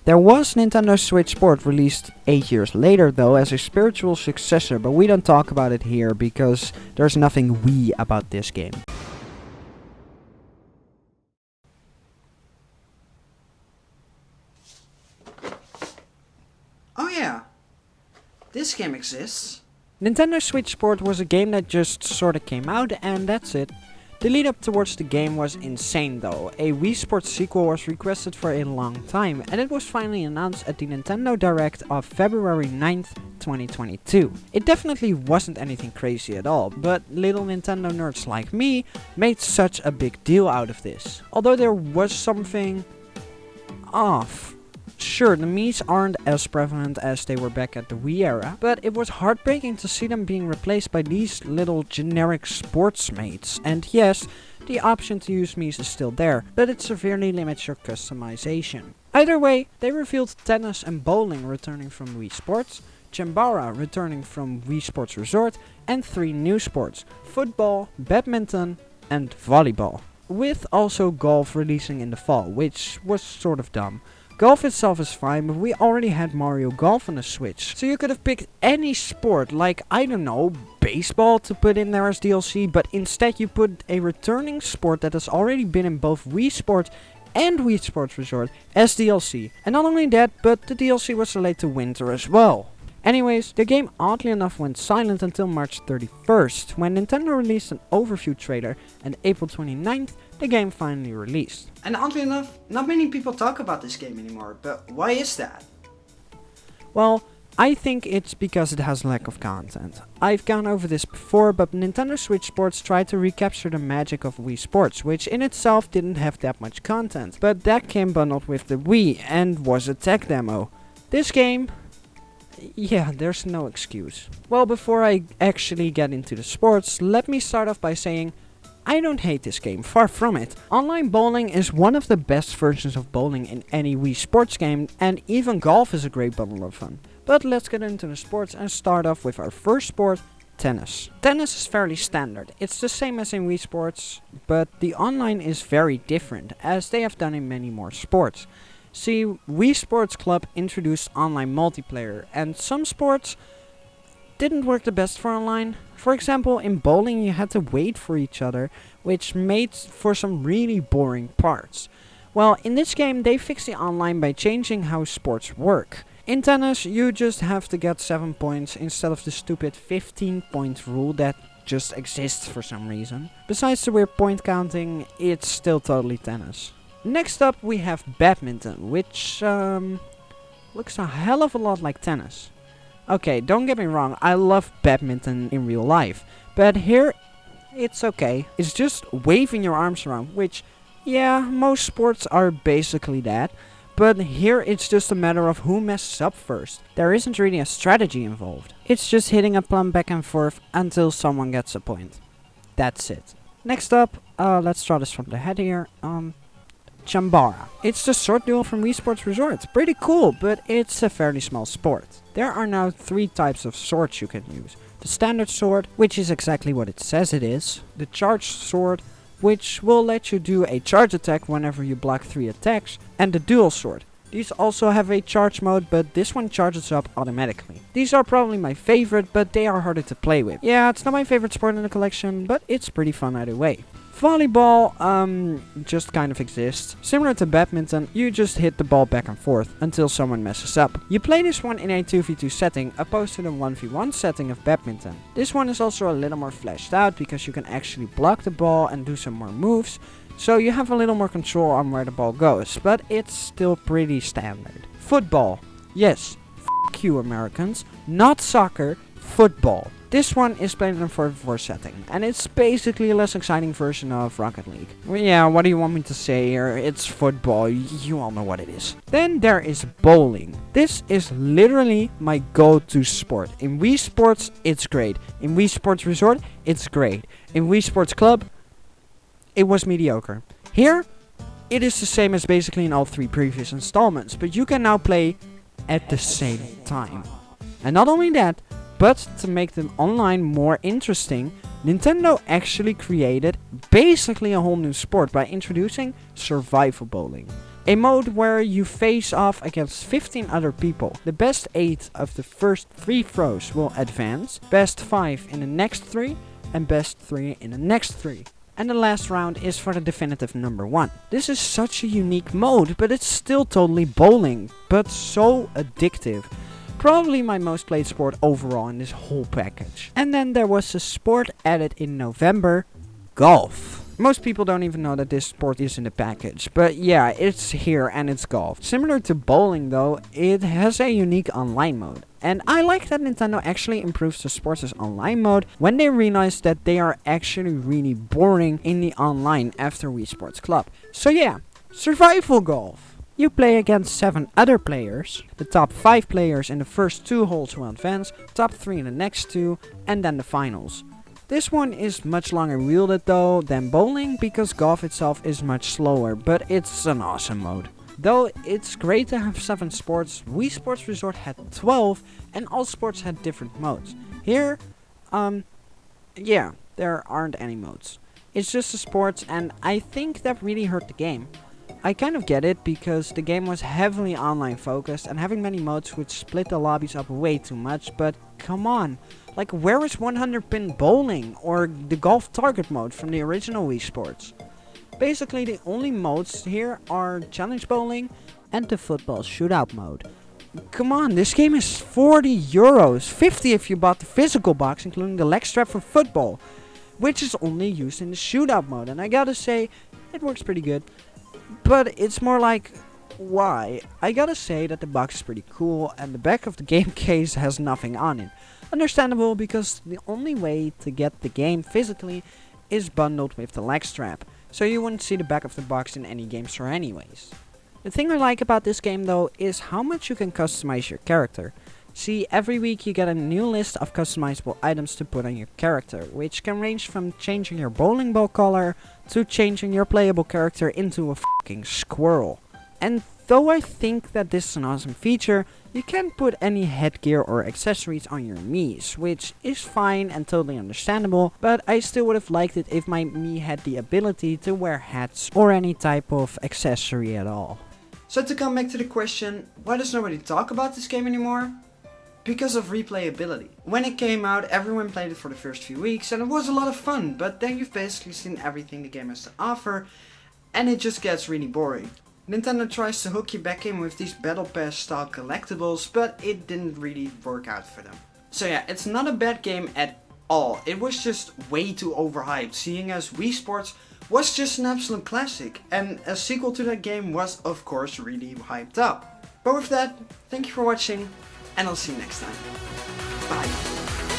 There was Nintendo Switch Sport released 8 years later though as a spiritual successor, but we don't talk about it here because there's nothing Wii about this game. Oh yeah, this game exists. Nintendo Switch Sport was a game that just sorta came out and that's it. The lead up towards the game was insane though. A Wii Sports sequel was requested for a long time and it was finally announced at the Nintendo Direct of February 9th, 2022. It definitely wasn't anything crazy at all, but little Nintendo nerds like me made such a big deal out of this. Although there was something off. Sure, the Miis aren't as prevalent as they were back at the Wii era, but it was heartbreaking to see them being replaced by these little generic sports mates. And yes, the option to use Miis is still there, but it severely limits your customization. Either way, they revealed tennis and bowling returning from Wii Sports, Chambara returning from Wii Sports Resort, and 3 new sports, football, badminton, and volleyball. With also golf releasing in the fall, which was sort of dumb. Golf itself is fine, but we already had Mario Golf on the Switch. So you could have picked any sport, like, I don't know, baseball to put in there as DLC, but instead you put a returning sport that has already been in both Wii Sports and Wii Sports Resort as DLC. And not only that, but the DLC was delayed to winter as well. Anyways, the game oddly enough went silent until March 31st, when Nintendo released an overview trailer, and April 29th, the game finally released. And oddly enough, not many people talk about this game anymore, but why is that? Well, I think it's because it has lack of content. I've gone over this before, but Nintendo Switch Sports tried to recapture the magic of Wii Sports, which in itself didn't have that much content, but that came bundled with the Wii and was a tech demo. This game, yeah, there's no excuse. Well, before I actually get into the sports, let me start off by saying I don't hate this game, far from it. Online bowling is one of the best versions of bowling in any Wii Sports game, and even golf is a great bundle of fun. But let's get into the sports and start off with our first sport, tennis. Tennis is fairly standard. It's the same as in Wii Sports, but the online is very different, as they have done in many more sports. See, Wii Sports Club introduced online multiplayer, and some sports didn't work the best for online. For example, in bowling you had to wait for each other, which made for some really boring parts. Well, in this game they fixed the online by changing how sports work. In tennis you just have to get 7 points instead of the stupid 15-point rule that just exists for some reason. Besides the weird point counting, it's still totally tennis. Next up we have badminton, which looks a hell of a lot like tennis. Okay, don't get me wrong, I love badminton in real life, but here it's okay. It's just waving your arms around, which, yeah, most sports are basically that, but here it's just a matter of who messes up first. There isn't really a strategy involved. It's just hitting a plum back and forth until someone gets a point. That's it. Next up, let's draw this from the head here. Chambara. It's the sword duel from Wii Sports Resort. Pretty cool, but it's a fairly small sport. There are now 3 types of swords you can use. The standard sword, which is exactly what it says it is. The charged sword, which will let you do a charge attack whenever you block 3 attacks. And the dual sword. These also have a charge mode, but this one charges up automatically. These are probably my favorite, but they are harder to play with. Yeah, it's not my favorite sport in the collection, but it's pretty fun either way. Volleyball, just kind of exists. Similar to badminton, you just hit the ball back and forth until someone messes up. You play this one in a 2v2 setting, opposed to the 1v1 setting of badminton. This one is also a little more fleshed out, because you can actually block the ball and do some more moves, so you have a little more control on where the ball goes, but it's still pretty standard. Football. Yes, f*** you Americans. Not soccer, football. This one is played in a 4v4 setting, and it's basically a less exciting version of Rocket League. Well, yeah, what do you want me to say here? It's football, you all know what it is. Then there is bowling. This is literally my go-to sport. In Wii Sports, it's great. In Wii Sports Resort, it's great. In Wii Sports Club, it was mediocre. Here, it is the same as basically in all 3 previous installments, but you can now play at the same time. And not only that, but to make them online more interesting, Nintendo actually created basically a whole new sport by introducing survival bowling. A mode where you face off against 15 other people. The best 8 of the first 3 throws will advance, best 5 in the next 3, and best 3 in the next 3. And the last round is for the definitive number 1. This is such a unique mode, but it's still totally bowling, but so addictive. Probably my most played sport overall in this whole package. And then there was a sport added in November, golf. Most people don't even know that this sport is in the package, but yeah, it's here and it's golf. Similar to bowling though, it has a unique online mode. And I like that Nintendo actually improves the sports' online mode when they realize that they are actually really boring in the online after Wii Sports Club. So yeah, survival golf. You play against 7 other players. The top 5 players in the first 2 holes will advance, top 3 in the next 2, and then the finals. This one is much longer wielded though than bowling because golf itself is much slower, but it's an awesome mode. Though it's great to have 7 sports, Wii Sports Resort had 12 and all sports had different modes. Here, yeah, there aren't any modes. It's just the sports and I think that really hurt the game. I kind of get it because the game was heavily online focused and having many modes would split the lobbies up way too much, but come on. Like, where is 100 pin bowling or the golf target mode from the original Wii Sports? Basically, the only modes here are challenge bowling and the football shootout mode. Come on, this game is 40 euros, 50 if you bought the physical box including the leg strap for football, which is only used in the shootout mode, and I gotta say, it works pretty good. But it's more like, why? I gotta say that the box is pretty cool and the back of the game case has nothing on it. Understandable because the only way to get the game physically is bundled with the leg strap, so you wouldn't see the back of the box in any game store anyways. The thing I like about this game though is how much you can customize your character. See, every week you get a new list of customizable items to put on your character, which can range from changing your bowling ball color to changing your playable character into a fucking squirrel. And though I think that this is an awesome feature, you can't put any headgear or accessories on your Miis, which is fine and totally understandable, but I still would have liked it if my Mii had the ability to wear hats or any type of accessory at all. So to come back to the question, why does nobody talk about this game anymore? Because of replayability. When it came out, everyone played it for the first few weeks and it was a lot of fun, but then you've basically seen everything the game has to offer and it just gets really boring. Nintendo tries to hook you back in with these Battle Pass style collectibles, but it didn't really work out for them. So yeah, it's not a bad game at all. It was just way too overhyped, seeing as Wii Sports was just an absolute classic, and a sequel to that game was of course really hyped up. But with that, thank you for watching, and I'll see you next time. Bye.